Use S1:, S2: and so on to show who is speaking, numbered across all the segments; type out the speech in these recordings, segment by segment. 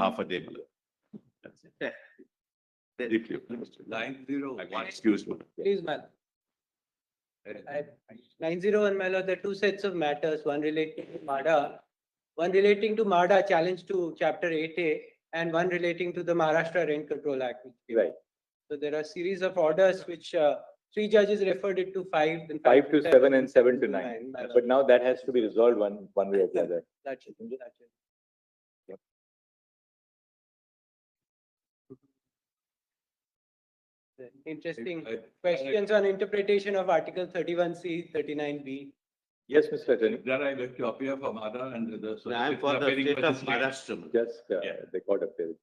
S1: half a day. That's it. Briefly.
S2: 90.
S1: Excuse me.
S3: Please, ma'am. 901, my lord, there are two sets of matters, one relating to MADA challenge to Chapter 8A, and one relating to the Maharashtra Rent Control Act.
S4: Right.
S3: So there are a series of orders which three judges referred it to 5, then
S4: 5 to 7 and 7 to 9.
S3: 9, my lord.
S4: But now that has to be resolved one way or the other.
S3: That's it. That's it.
S4: Yep.
S3: Interesting questions on interpretation of Article 31C, 39B.
S4: Yes, Mr. Attorney.
S2: There I left you appear for Mada and the.
S1: I am for the state of Maharashtra.
S4: Just
S1: Yeah.
S4: the court appeal.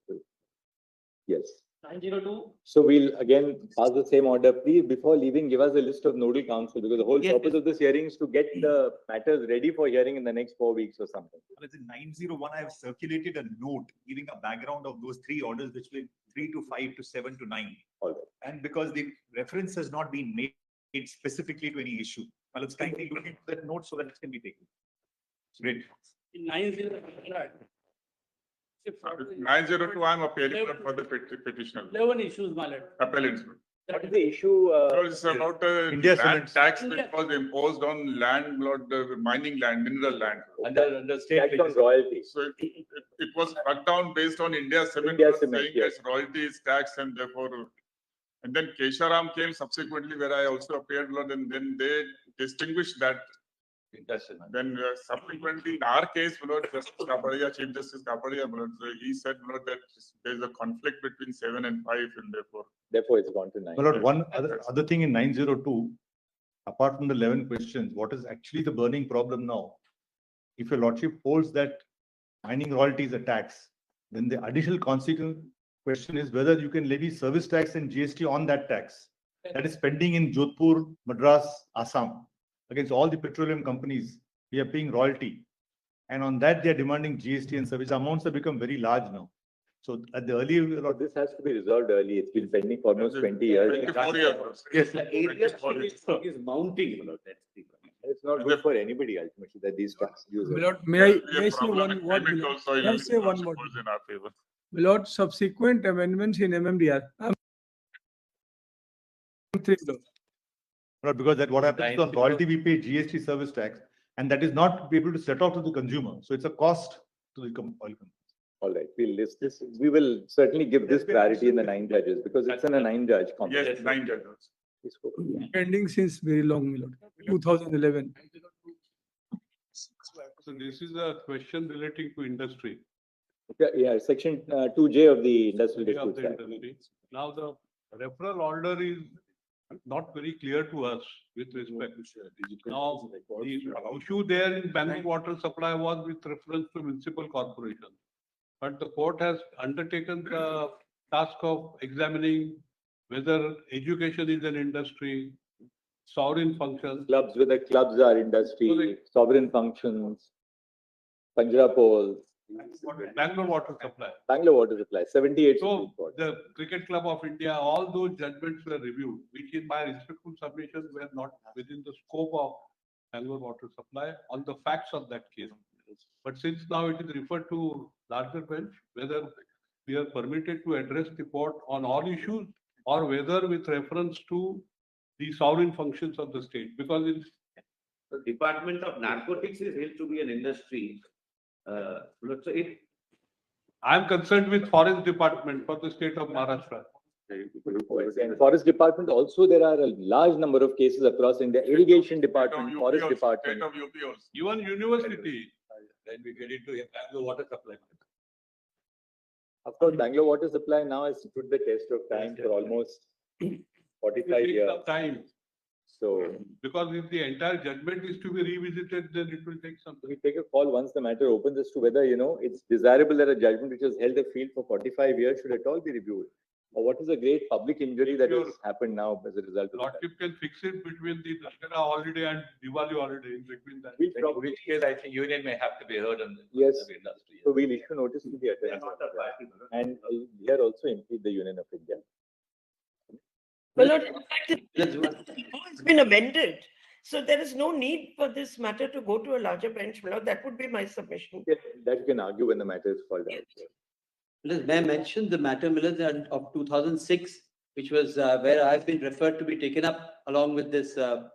S4: Yes.
S3: 902.
S4: So we'll again pass the same order. Please, before leaving, give us a list of nodal counsel, because the whole
S3: Yes,
S4: purpose of this hearing is to get the matters ready for hearing in the next 4 weeks or something.
S5: As in 901, I have circulated a note giving a background of those three orders, which were 3 to 5 to 7 to 9.
S4: All right.
S5: And because the reference has not been made specifically to any issue, well, let's kindly look into that note so that it can be taken. Great.
S6: In 902,
S7: 902, I'm appealing for the petitioner,
S6: 11 issues, my lord.
S7: appellants.
S4: What is the issue?
S7: It's about
S5: India
S7: land
S5: Cements.
S7: tax which was imposed on landlord, mining land, mineral land.
S5: Under state
S4: Tax on
S5: legislation.
S4: royalties.
S7: So it was cut down based on India Cement
S4: India
S7: was
S4: Cement,
S7: saying
S4: yes.
S7: as royalties tax, and therefore, and then Kesharam came subsequently where I also appeared, Lord, and then they distinguished that. Then subsequently in our case, Lord, Justice Kapadia, Chief Justice Kapadia, Lord, so he said, Lord, that there is a conflict between 7 and 5, and
S4: Therefore, it's gone to 9.
S8: My lord, one other thing in 902, apart from the 11 questions, what is actually the burning problem now? If your lordship holds that mining royalty is a tax, then the additional consequent question is whether you can levy service tax and GST on that tax. That is pending in Jodhpur, Madras, Assam. Against all the petroleum companies, we are paying royalty. And on that, they are demanding GST and service. Amounts have become very large now. So at the earlier,
S4: But this has to be resolved early. It's been pending for almost 20 years.
S7: 24 years.
S1: Yes, the area
S7: 24 years.
S1: is mounting. That's the.
S4: It's not good for anybody ultimately that these tax users.
S9: My lord,
S7: Be
S9: may
S7: a
S9: I say
S7: problem
S9: one
S7: in
S9: word?
S7: payment
S9: My
S7: also,
S9: May I say one word?
S7: goes in our favor.
S9: lord, subsequent amendments in MMDR.
S8: because that what happens is on royalty, we pay GST service tax, and that is not be able to set off to the consumer. So it's a cost to the oil company.
S4: All right, we'll list this. We will certainly give this clarity in the 9 judges because it's in a 9-judge complex.
S7: Yes, 9 judges.
S9: Pending since very long, my lord, 2011.
S2: So this is a question relating to industry.
S4: Yeah, section 2J of the Industrial
S2: of
S4: Disputes
S2: the
S4: Act.
S2: industry. Now, the referral order is not very clear to us with respect. Now, the issue there in Bangalore water supply was with reference to municipal corporation. But the court has undertaken the task of examining whether education is an industry, sovereign functions.
S4: Clubs, whether clubs are industry, sovereign functions, Panjra polls,
S2: Bangalore water supply.
S4: Bangalore water supply, 78.
S2: So the Cricket Club of India, all those judgments were reviewed, which in my respectful submission were not within the scope of Bangalore water supply on the facts of that case. But since now it is referred to larger bench, whether we are permitted to address the court on all issues or whether with reference to the sovereign functions of the state, because in
S1: The Department of Narcotics is held to be an industry. So it,
S2: I am concerned with Forest Department for the state of Maharashtra.
S4: And Forest Department also, there are a large number of cases across India. Irrigation Department, Forest Department.
S7: State of UP also.
S2: Even university,
S5: Then we get into Bangalore water supply.
S4: Of course, Bangalore water supply now has stood the test of time for almost 45
S2: it takes
S4: years.
S2: some time.
S4: So
S2: Because if the entire judgment is to be revisited, then it will take some time.
S4: we take a call once the matter opens as to whether, it's desirable that a judgment which has held the field for 45 years should at all be reviewed. Or what is a great public injury that has happened now as a result of that.
S2: Lordship can fix it between the Dussehra holiday and Diwali holiday, in between that.
S4: We'll
S5: In
S4: probably,
S5: which case, I think union may have to be heard on the.
S4: Yes.
S5: the industry.
S4: so we'll issue notice to the attorney. And here also include the Union of India.
S10: Well, Lord, in fact, the law has been amended. So there is no need for this matter to go to a larger bench. My lord, that would be my submission.
S4: Yeah, that you can argue when the matter is called out.
S3: May I mention the matter, of 2006, which was where I've been referred to be taken up along with this, the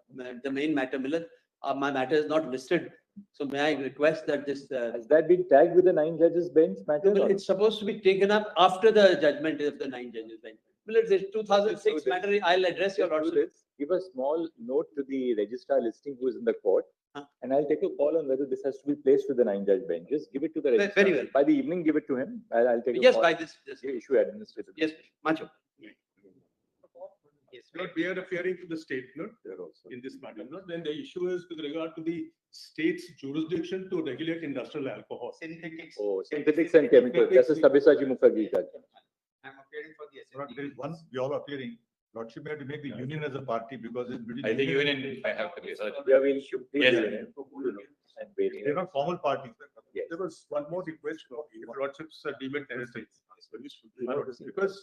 S3: main matter, my matter is not listed. So may I request that this,
S4: Has that been tagged with the 9 judges bench matter? or-
S3: it's supposed to be taken up after the judgment of the 9 judges bench. This 2006 matter, I'll address your
S4: Just do
S3: lordship.
S4: this, give a small note to the registrar listing who is in the court.
S3: Huh.
S4: And I'll take a call on whether this has to be placed with the 9 judge bench. Just give it to the
S3: Very
S4: registrar.
S3: well.
S4: By the evening, give it to him. I'll take a
S3: Yes,
S4: call.
S3: by this,
S4: Issue administrative.
S3: yes, Macho.
S2: Yes, Lord, we are referring to the state, Lord, in this matter, Lord. Then the issue is with regard to the state's jurisdiction to regulate industrial alcohol.
S6: Synthetics.
S4: Oh, synthetics and chemicals. That's a Sabyasachi Mukherjee judge.
S6: I'm appearing for the
S8: Lord,
S6: SNT.
S8: there is one, we all appearing. Lordship, we have to make the union as a party because it's between.
S11: I think union, I have to be, sorry.
S4: Yeah, we'll.
S11: Yes.
S4: And wait.
S8: They're not formal parties.
S4: Yes.
S2: There was one more request, Lord, if lordships deem it necessary. Because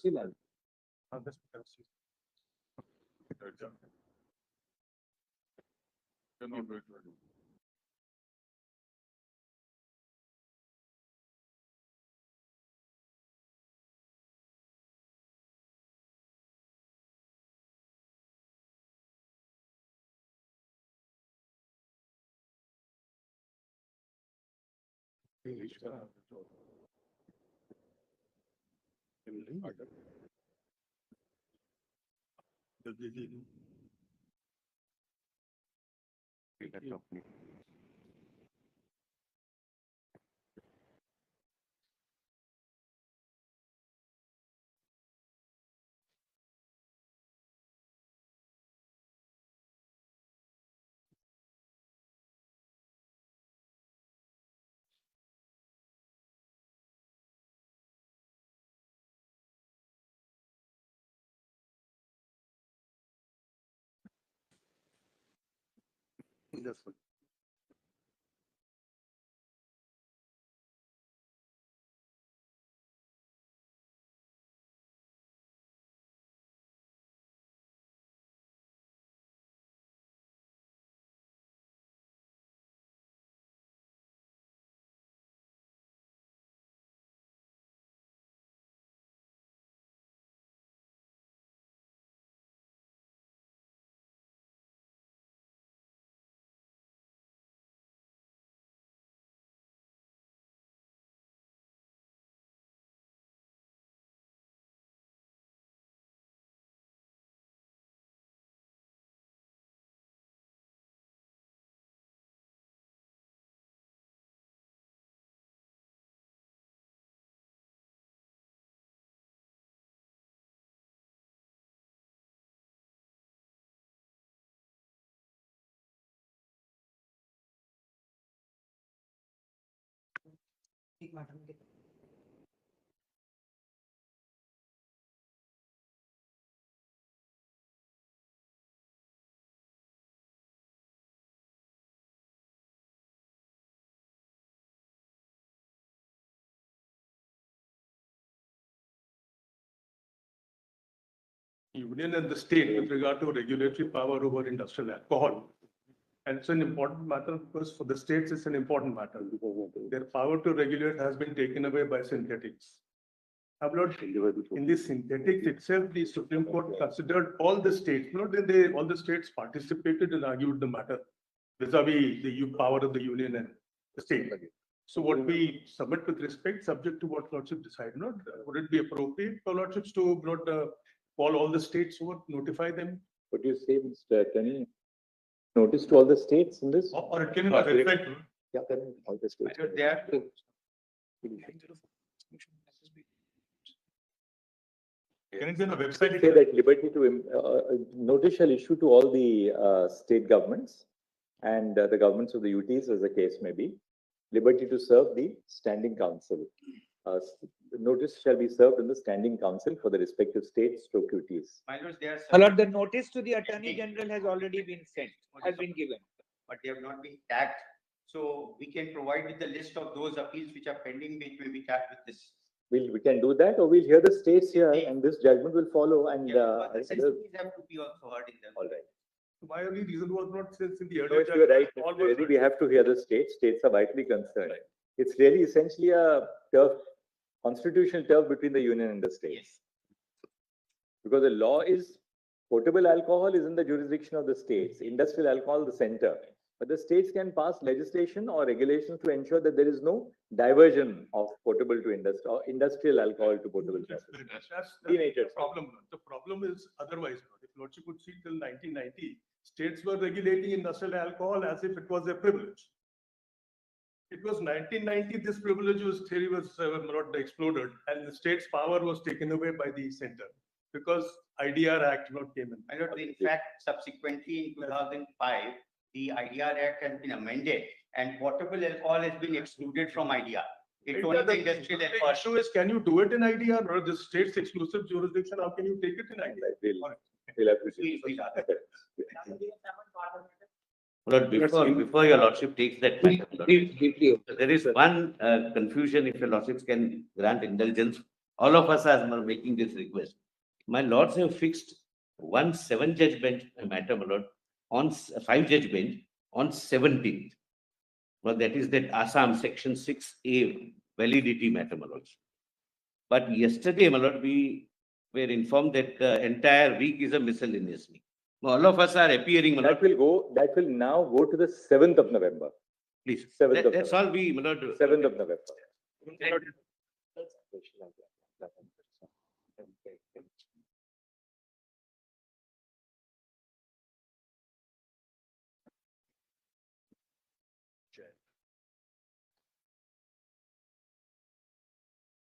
S7: Cannot wait.
S2: union and the state with regard to regulatory power over industrial alcohol. And it's an important matter because for the states, it's an important matter. Their power to regulate has been taken away by synthetics. In the synthetics itself, the Supreme Court considered all the states, all the states participated and argued the matter vis-a-vis the power of the union and the state. So what we submit with respect, subject to what Lordship decide, would it be appropriate for Lordships to call all the states over, notify them?
S4: What do you say, Mr. Attorney? Notice to all the states in this?
S8: Or it can be reflect.
S4: Yeah, all the states.
S6: They have to.
S8: Can it be on a website?
S4: Say that liberty to, notice shall issue to all the state governments and the governments of the UTs, as the case may be, liberty to serve the standing council. The notice shall be served in the standing council for the respective states stroke UTs.
S6: My lords, they are.
S12: My lord, the notice to the Attorney General has already been sent, has been given.
S6: But they have not been tagged. So we can provide with the list of those appeals which are pending, which may be tagged with this.
S4: We can do that, or we'll hear the states here and this judgment will follow and.
S6: But the sensibilities have to be also heard in them.
S4: All right.
S2: My only reason was not since in the
S4: No,
S2: earlier.
S4: if you're right,
S2: all was
S4: really we have to hear the states. States are vitally concerned. It's really essentially a turf constitutional turf between the union and the states. Because the law is potable alcohol is in the jurisdiction of the states, industrial alcohol the center. But the states can pass legislation or regulations to ensure that there is no diversion of potable to industrial or industrial alcohol to potable.
S2: That's
S4: Teenagers.
S2: the problem. The problem is otherwise. If Lordship could see till 1990, states were regulating industrial alcohol as if it was a privilege. It was 1990, this privilege theory was not exploded, and the state's power was taken away by the center because IDR Act came in.
S6: In fact, subsequently in 2005, the IDR Act has been amended and potable alcohol has been excluded from IDR. It's only the industrial alcohol.
S2: The issue is, can you do it in IDR or the state's exclusive jurisdiction? How can you take it in IDR?
S4: We'll have to see.
S1: Lord, before your lordship takes that matter, Lord, there is one confusion, if your lordships can grant indulgence. All of us are making this request. My lords have fixed one 7-judge bench matter, my lord, on 5-judge bench on 17th. Well, that is that Assam section 6A validity matter, my lords. But yesterday, my lord, we were informed that the entire week is a miscellaneous week. All of us are appearing, my lord.
S4: That will now go to the 7th of November.
S1: Please.
S4: 7th of
S1: That's
S4: November.
S1: all we, my lord.
S4: 7th of November.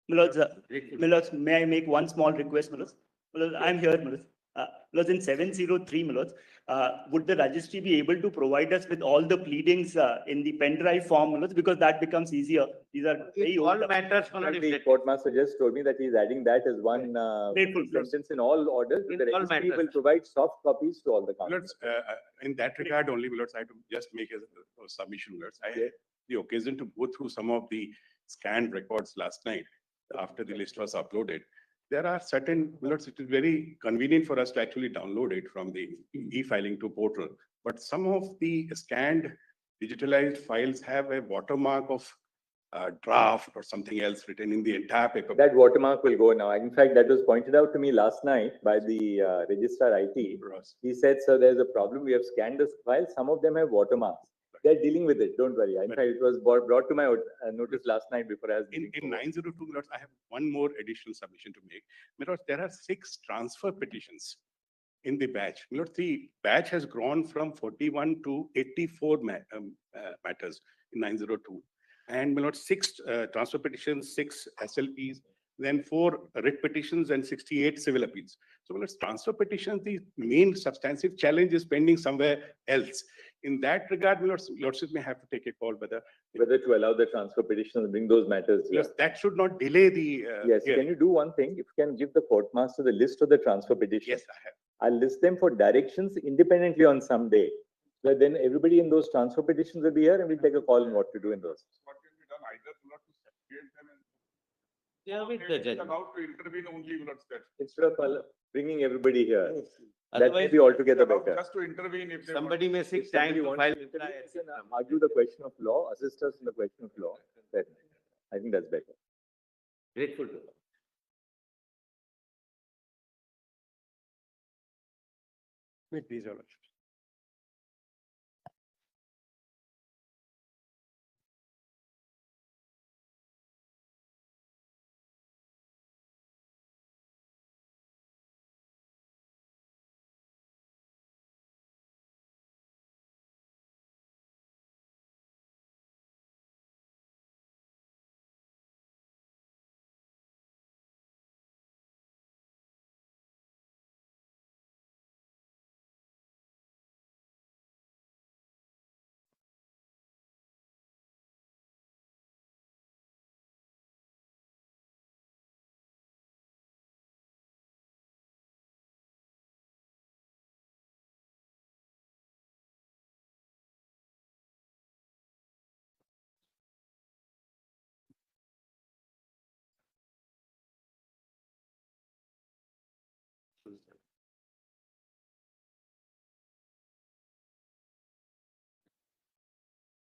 S13: Milords, may I make one small request, Milords? Milords, I'm here, Milords. Milords, in 703, Milords, would the registry be able to provide us with all the pleadings in the pen drive form, Milords, because that becomes easier. These are very
S1: all
S13: old.
S1: matters, my lord,
S4: The courtmaster just told me that he's adding that as one sentence in all orders.
S1: In
S4: The
S1: all
S4: registry
S1: matters.
S4: will provide soft copies to all the councils.
S14: In that regard only, Lords, I have to just make a submission, Lords. I had the occasion to go through some of the scanned records last night after the list was uploaded. There are certain, Lords, it is very convenient for us to actually download it from the e-filing to portal. But some of the scanned digitalized files have a watermark of draft or something else written in the entire paper.
S4: That watermark will go now. In fact, that was pointed out to me last night by the registrar IT. He said, sir, there's a problem. We have scanned this file. Some of them have watermarks. They're dealing with it. Don't worry. In fact, it was brought to my notice last night before I was.
S14: In 902, Lords, I have one more additional submission to make. Lords, there are 6 transfer petitions in the batch. Lords, the batch has grown from 41 to 84 matters in 902. And Lords, 6 transfer petitions, 6 SLPs, then 4 writ petitions and 68 civil appeals. So Lords, transfer petitions, the main substantive challenge is pending somewhere else. In that regard, Lordship may have to take a call whether
S4: to allow the transfer petition and bring those matters.
S14: Yes, that should not delay the.
S4: Yes, can you do one thing? If you can give the courtmaster the list of the transfer petitions.
S14: Yes, I have.
S4: I'll list them for directions independently on some day. So then everybody in those transfer petitions will be here and we'll take a call on what to do in those.
S7: What can be done either not to separate them and.
S1: Yeah, with the judge.
S7: Allowed to intervene only, Lords, that.
S4: Instead of bringing everybody here. That may
S1: Otherwise,
S4: be altogether
S7: Allowed
S4: better.
S7: Just to intervene if they.
S1: somebody may seek
S4: If
S1: time
S4: somebody
S1: to
S4: wants
S1: file.
S4: to intervene, they can argue the question of law, assist us in the question of law. Then I think that's better.
S1: Grateful to.
S14: Please, Your Lordship.